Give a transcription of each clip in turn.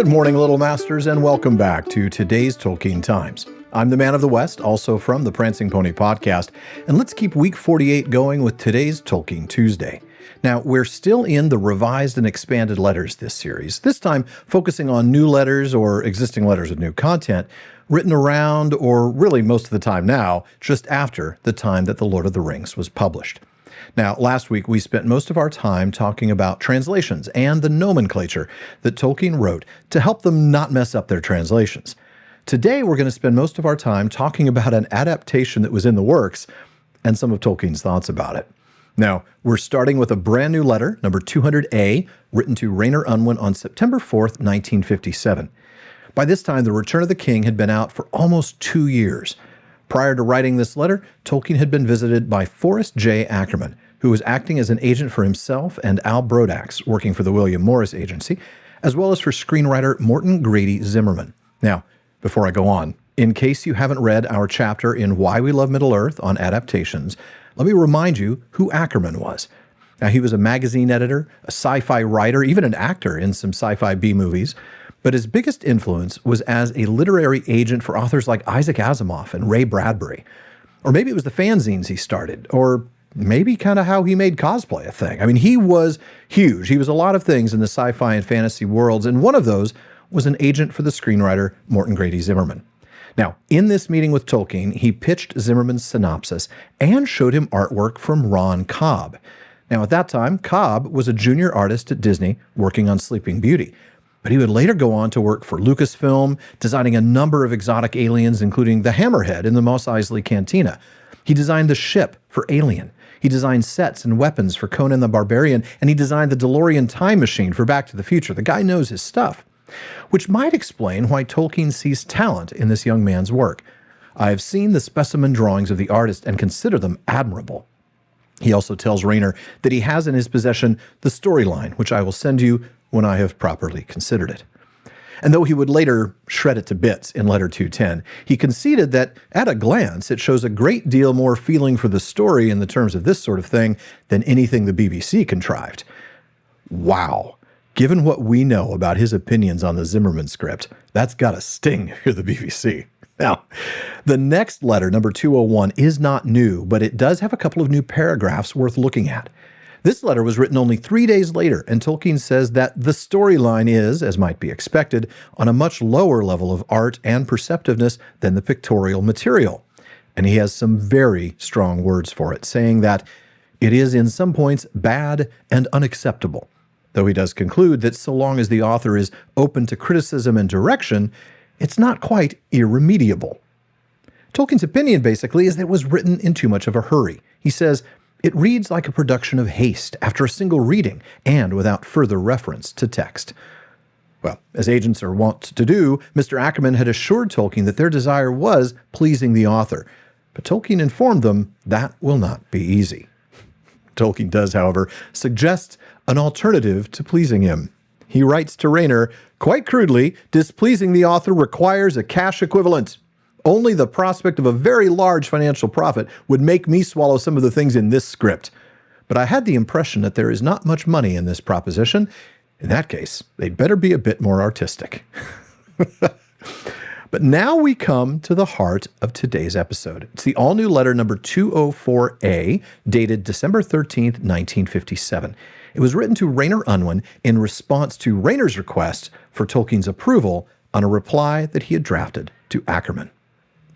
Good morning, Little Masters, and welcome back to today's Tolkien Times. I'm the Man of the West, also from the Prancing Pony podcast, and let's keep week 48 going with today's Tolkien Tuesday. Now, we're still in the revised and expanded letters this series, this time focusing on new letters or existing letters with new content, written around, or really most of the time now, just after the time that The Lord of the Rings was published. Now, last week we spent most of our time talking about translations and the nomenclature that Tolkien wrote to help them not mess up their translations. Today we're going to spend most of our time talking about an adaptation that was in the works and some of Tolkien's thoughts about it. Now, we're starting with a brand new letter, number 200A, written to Rainer Unwin on September 4th, 1957. By this time, The Return of the King had been out for almost 2 years. Prior to writing this letter, Tolkien had been visited by Forrest J. Ackerman, who was acting as an agent for himself and Al Brodax, working for the William Morris Agency, as well as for screenwriter Morton Grady Zimmerman. Now, before I go on, in case you haven't read our chapter in Why We Love Middle-earth on adaptations, let me remind you who Ackerman was. Now, he was a magazine editor, a sci-fi writer, even an actor in some sci-fi B-movies, but his biggest influence was as a literary agent for authors like Isaac Asimov and Ray Bradbury. Or maybe it was the fanzines he started, or maybe kind of how he made cosplay a thing. I mean, he was huge. He was a lot of things in the sci-fi and fantasy worlds, and one of those was an agent for the screenwriter Morton Grady Zimmerman. Now, in this meeting with Tolkien, he pitched Zimmerman's synopsis and showed him artwork from Ron Cobb. Now, at that time, Cobb was a junior artist at Disney working on Sleeping Beauty. But he would later go on to work for Lucasfilm, designing a number of exotic aliens, including the Hammerhead in the Mos Eisley Cantina. He designed the ship for Alien. He designed sets and weapons for Conan the Barbarian, and he designed the DeLorean time machine for Back to the Future. The guy knows his stuff, which might explain why Tolkien sees talent in this young man's work. I have seen the specimen drawings of the artist and consider them admirable. He also tells Rainer that he has in his possession the storyline, which I will send you when I have properly considered it. And though he would later shred it to bits in letter 210, he conceded that at a glance it shows a great deal more feeling for the story in the terms of this sort of thing than anything the BBC contrived. Wow. Given what we know about his opinions on the Zimmerman script, that's got to sting if you're the BBC. Now, the next letter, number 201, is not new, but it does have a couple of new paragraphs worth looking at. This letter was written only 3 days later, and Tolkien says that the storyline is, as might be expected, on a much lower level of art and perceptiveness than the pictorial material. And he has some very strong words for it, saying that it is in some points bad and unacceptable, though he does conclude that so long as the author is open to criticism and direction, it's not quite irremediable. Tolkien's opinion, basically, is that it was written in too much of a hurry. He says, it reads like a production of haste after a single reading and without further reference to text. Well, as agents are wont to do, Mr. Ackerman had assured Tolkien that their desire was pleasing the author, but Tolkien informed them that will not be easy. Tolkien does, however, suggest an alternative to pleasing him. He writes to Rainer, quite crudely, displeasing the author requires a cash equivalent. Only the prospect of a very large financial profit would make me swallow some of the things in this script. But I had the impression that there is not much money in this proposition. In that case, they'd better be a bit more artistic. But now we come to the heart of today's episode. It's the all-new letter number 204A, dated December 13th, 1957. It was written to Rainer Unwin in response to Rainer's request for Tolkien's approval on a reply that he had drafted to Ackerman.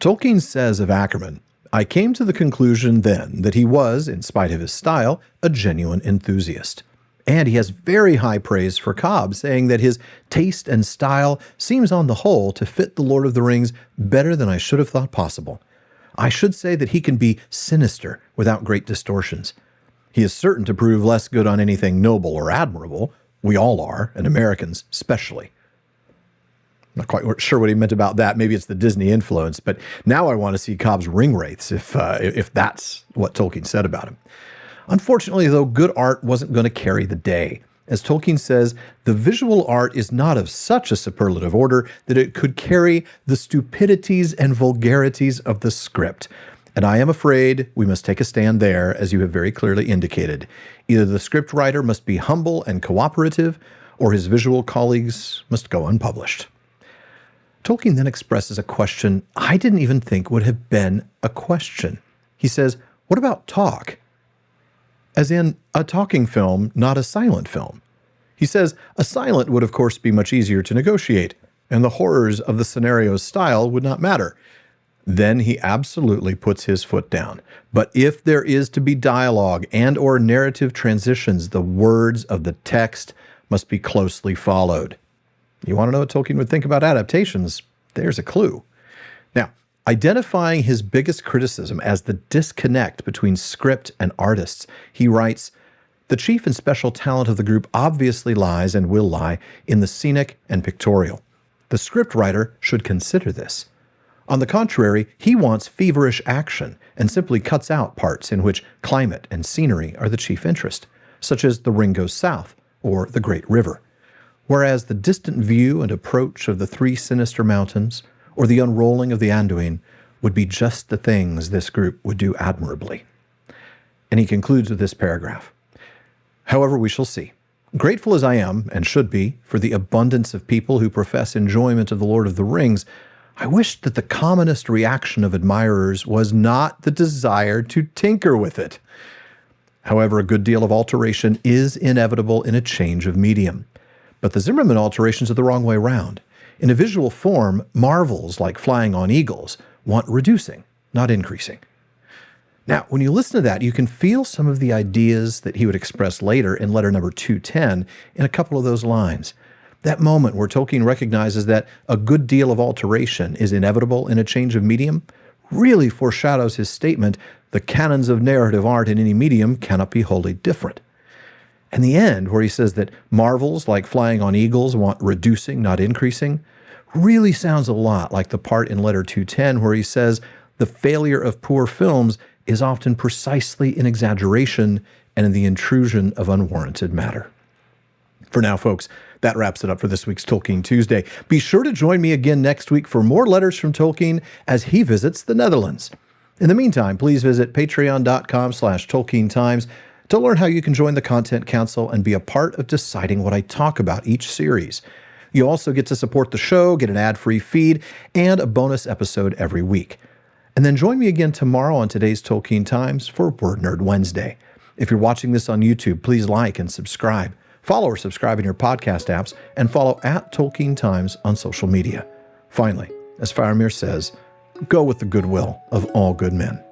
Tolkien says of Ackerman, I came to the conclusion then that he was, in spite of his style, a genuine enthusiast. And he has very high praise for Cobb, saying that his taste and style seems on the whole to fit The Lord of the Rings better than I should have thought possible. I should say that he can be sinister without great distortions. He is certain to prove less good on anything noble or admirable. We all are, and Americans especially. Not quite sure what he meant about that. Maybe it's the Disney influence, but now I want to see Cobb's ring wraiths if that's what Tolkien said about him. Unfortunately, though, good art wasn't going to carry the day. As Tolkien says, the visual art is not of such a superlative order that it could carry the stupidities and vulgarities of the script. And I am afraid we must take a stand there, as you have very clearly indicated. Either the scriptwriter must be humble and cooperative, or his visual colleagues must go unpublished. Tolkien then expresses a question I didn't even think would have been a question. He says, what about talk? As in, a talking film, not a silent film. He says, a silent would of course be much easier to negotiate, and the horrors of the scenario's style would not matter. Then he absolutely puts his foot down. But if there is to be dialogue and or narrative transitions, the words of the text must be closely followed. You want to know what Tolkien would think about adaptations? There's a clue. Now, identifying his biggest criticism as the disconnect between script and artists, he writes, the chief and special talent of the group obviously lies and will lie in the scenic and pictorial. The scriptwriter should consider this. On the contrary, he wants feverish action and simply cuts out parts in which climate and scenery are the chief interest, such as The Ring Goes South or The Great River. Whereas the distant view and approach of the three sinister mountains or the unrolling of the Anduin would be just the things this group would do admirably. And he concludes with this paragraph. However, we shall see. Grateful as I am, and should be, for the abundance of people who profess enjoyment of The Lord of the Rings, I wish that the commonest reaction of admirers was not the desire to tinker with it. However, a good deal of alteration is inevitable in a change of medium. But the Zimmerman alterations are the wrong way round. In a visual form, marvels like flying on eagles want reducing, not increasing. Now, when you listen to that, you can feel some of the ideas that he would express later in letter number 210 in a couple of those lines. That moment where Tolkien recognizes that a good deal of alteration is inevitable in a change of medium really foreshadows his statement, the canons of narrative art in any medium cannot be wholly different. And the end, where he says that marvels like flying on eagles want reducing, not increasing, really sounds a lot like the part in letter 210 where he says the failure of poor films is often precisely in exaggeration and in the intrusion of unwarranted matter. For now, folks, that wraps it up for this week's Tolkien Tuesday. Be sure to join me again next week for more letters from Tolkien as he visits the Netherlands. In the meantime, please visit patreon.com/TolkienTimes to learn how you can join the Content Council and be a part of deciding what I talk about each series. You also get to support the show, get an ad-free feed, and a bonus episode every week. And then join me again tomorrow on today's Tolkien Times for Word Nerd Wednesday. If you're watching this on YouTube, please like and subscribe. Follow or subscribe in your podcast apps, and follow @Tolkien Times on social media. Finally, as Faramir says, go with the goodwill of all good men.